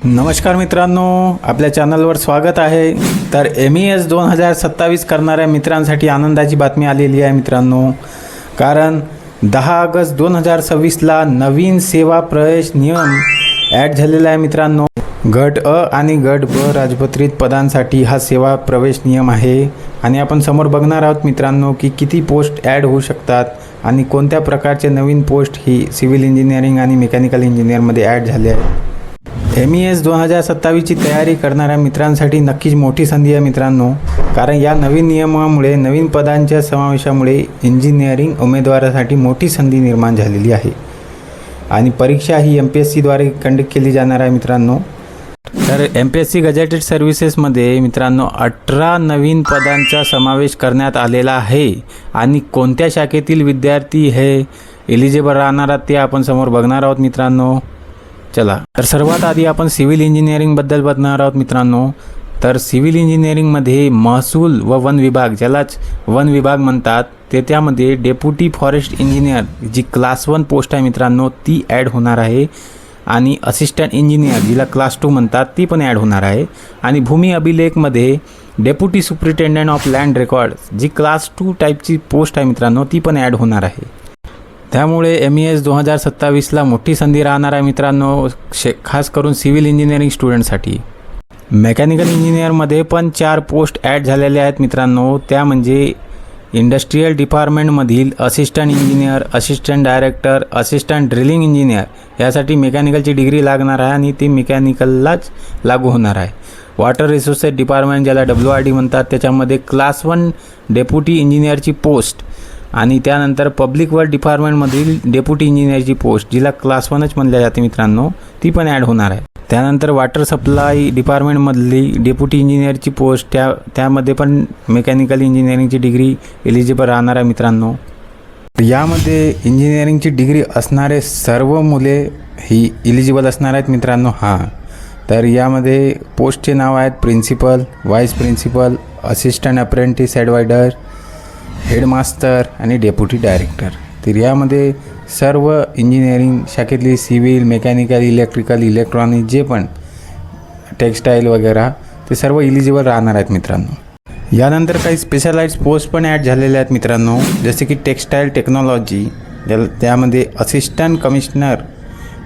नमस्कार मित्रांनो, आपल्या चॅनलवर स्वागत आहे। तर MES 2027 करणाऱ्या मित्रांसाठी आनंदाची बातमी आलेली आहे मित्रांनो, कारण 10 ऑगस्ट 2026ला नवीन सेवा प्रवेश नियम ॲड झालेला आहे मित्रांनो। गट अ आणि गट ब राजपत्रित पदांसाठी हा सेवा प्रवेश नियम आहे आणि आपण समोर बघणार आहोत मित्रांनो की किती पोस्ट ॲड होऊ शकतात आणि कोणत्या प्रकारचे नवीन पोस्ट ही सिव्हिल इंजिनिअरिंग आणि मेकॅनिकल इंजिनिअरमध्ये ॲड झाले आहे। MES 2027ची तयारी करणाऱ्या मित्रांसाठी नक्कीच मोठी संधी आहे मित्रांनो, कारण या नवीन नियमामुळे नवीन पदांच्या समावेशामुळे इंजिनिअरिंग उमेदवारासाठी मोठी संधी निर्माण झालेली आहे आणि परीक्षा ही MPSCद्वारे कंडक्ट केली जाणार आहे मित्रांनो। तर MPSC गजेटेड सर्व्हिसेसमध्ये मित्रांनो 18 नवीन पदांचा समावेश करण्यात आलेला आहे आणि कोणत्या शाखेतील विद्यार्थी हे एलिजिबल राहणार ते आपण समोर बघणार आहोत मित्रांनो। चला, तर सर्वात आधी आपण सिव्हिल इंजिनिअरिंगबद्दल बघणार आहोत मित्रांनो। तर सिव्हिल इंजिनिअरिंगमध्ये महसूल व वन विभाग, ज्यालाच वन विभाग म्हणतात, ते त्यामध्ये डेप्युटी फॉरेस्ट इंजिनियर जी क्लास 1 पोस्ट आहे मित्रांनो ती ॲड होणार आहे आणि असिस्टंट इंजिनियर जिला क्लास 2 म्हणतात ती पण ॲड होणार आहे आणि भूमी अभिलेखमध्ये deputy superintendent of land record जी क्लास 2 टाईपची पोस्ट आहे मित्रांनो ती पण ॲड होणार आहे। त्यामुळे MES 2027ला मोठी संधी राहणार आहे मित्रांनो, खास करून सिव्हिल इंजिनिअरिंग स्टुडंटसाठी। मेकॅनिकल इंजिनिअरमध्ये पण 4 पोस्ट ॲड झालेल्या आहेत मित्रांनो, त्या म्हणजे इंडस्ट्रीयल डिपार्टमेंटमधील assistant engineer, assistant director, assistant drilling engineer यासाठी मेकॅनिकलची डिग्री लागणार आहे आणि ती मेकॅनिकललाच लागू होणार आहे। वॉटर रिसोर्सेस डिपार्टमेंट ज्याला WRD म्हणतात त्याच्यामध्ये क्लास 1 डेप्युटी इंजिनियरची पोस्ट आणि त्यानंतर पब्लिक वर्क डिपार्टमेंटमधील डेप्युटी इंजिनियरची पोस्ट जिला क्लास 1च म्हणले जाते मित्रांनो ती पण ॲड होणार आहे। त्यानंतर वॉटर सप्लाय डिपार्टमेंटमधली डेप्युटी इंजिनियरची पोस्ट त्यामध्ये पण मेकॅनिकल इंजिनिअरिंगची डिग्री एलिजिबल राहणार आहे मित्रांनो। यामध्ये इंजिनिअरिंगची डिग्री असणारे सर्व मुले ही एलिजिबल असणार आहेत मित्रांनो। तर यामध्ये पोस्टचे नाव आहेत principal, vice principal, assistant apprentice adviser, headmaster आणि डेप्युटी डायरेक्टर। तर यामध्ये सर्व इंजिनिअरिंग शाखेतली सिव्हिल, मेकॅनिकल, इलेक्ट्रिकल, इलेक्ट्रॉनिक जे पण टेक्स्टाईल वगैरे ते सर्व एलिजिबल राहणार आहेत मित्रांनो। यानंतर काही स्पेशलाइज्ड पोस्ट पण ॲड झालेल्या आहेत मित्रांनो, जसे की टेक्स्टाईल टेक्नॉलॉजी त्यामध्ये असिस्टंट कमिशनर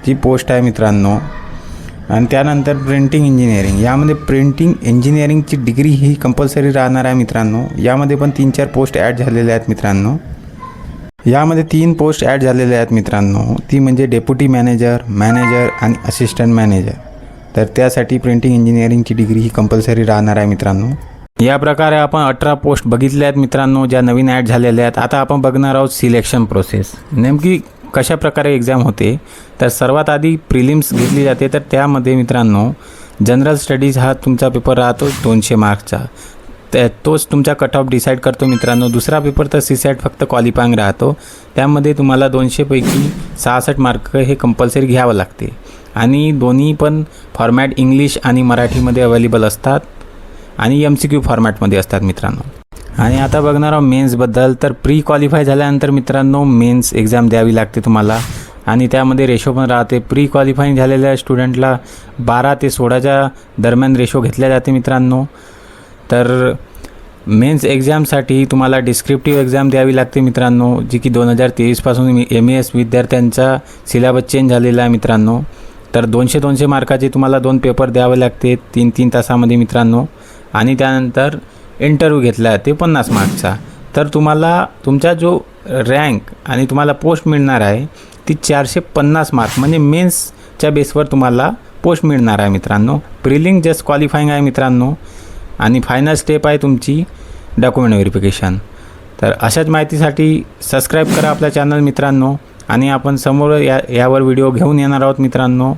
जी पोस्ट आहे मित्रांनो आणि त्यानंतर प्रिंटिंग इंजिनिअरिंग, यामध्ये प्रिंटिंग इंजिनिअरिंगची डिग्री ही कंपल्सरी राहणार आहे मित्रांनो। यामध्ये पण 3-4 पोस्ट ॲड झालेल्या आहेत मित्रांनो। यामध्ये 3 पोस्ट ॲड झालेल्या आहेत मित्रांनो, ती म्हणजे डेप्युटी मॅनेजर, मॅनेजर आणि असिस्टंट मॅनेजर। तर त्यासाठी प्रिंटिंग इंजिनिअरिंगची डिग्री ही कंपल्सरी राहणार आहे मित्रांनो। या प्रकारे आपण 18 पोस्ट बघितल्या आहेत मित्रांनो ज्या नवीन ॲड झालेल्या आहेत। आता आपण बघणार आहोत सिलेक्शन प्रोसेस, नेमकी कशा प्रकारे एक्झाम होते। तर सर्वात आधी प्रिलिम्स घेतली जाते, तर त्यामध्ये मित्रांनो जनरल स्टडीज हा तुमचा पेपर राहतो 200 मार्क्सचा, तोच तुमचा कट ऑफ डिसाईड करतो मित्रांनो। दुसरा पेपर तर CSAT फक्त क्वालिफाईंग राहतो, त्यामध्ये तुम्हाला 200 पैकी 66 मार्क हे कंपल्सरी घ्यावं लागते आणि दोन्ही पण फॉर्मॅट इंग्लिश आणि मराठीमध्ये अवेलेबल असतात आणि MCQ फॉर्मॅटमध्ये असतात मित्रांनो। आणि आता बघणार आहोत मेन्सबद्दल। तर प्री क्वालिफाय झाल्यानंतर मित्रांनो मेन्स एक्झाम द्यावी लागते तुम्हाला आणि त्यामध्ये रेशो पण राहते। प्री क्वालिफाईंग झालेल्या स्टुडंटला 12 ते 16च्या दरम्यान रेशो घेतल्या जाते मित्रांनो। तर मेन्स एक्झामसाठी तुम्हाला डिस्क्रिप्टिव्ह एक्झाम द्यावी लागते मित्रांनो, जी की 2023 पासून MES विद्यार्थ्यांचा सिलेबस चेंज झालेला आहे मित्रांनो। तर 200 मार्काचे तुम्हाला 2 पेपर द्यावे लागते 3-3 तासामध्ये मित्रांनो आणि त्यानंतर इंटरव्ह्यू घेतला आहे ते 50 मार्क्सचा। तर तुम्हाला तुमचा जो रँक आणि तुम्हाला पोस्ट मिळणार आहे ती 450 मार्क म्हणजे मेन्सच्या बेसवर तुम्हाला पोस्ट मिळणार आहे मित्रांनो। प्रिलिम जस्ट क्वालिफाईंग आहे मित्रांनो आणि फायनल स्टेप आहे तुमची डॉक्युमेंट व्हेरिफिकेशन। तर अशाच माहितीसाठी सबस्क्राईब करा आपला चॅनल मित्रांनो आणि आपण समोर यावर व्हिडिओ घेऊन येणार आहोत मित्रांनो।